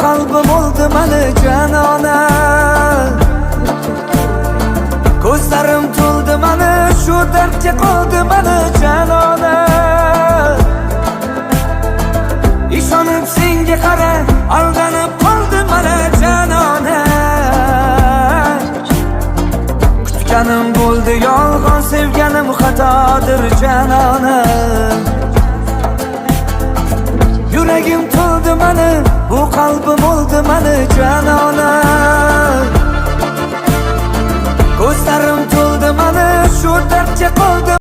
qalbim oldi mani janona. Ko'zlarim to'ldi mani, shu dardga qoldi mani janona. Ishonib senga qara, aldanib qoldi mana janona. Kutganim bo'ldi yolg'on, sevganim xatodir janona. Yuragim to'ldi mani, bu qalbim oldi mani janona.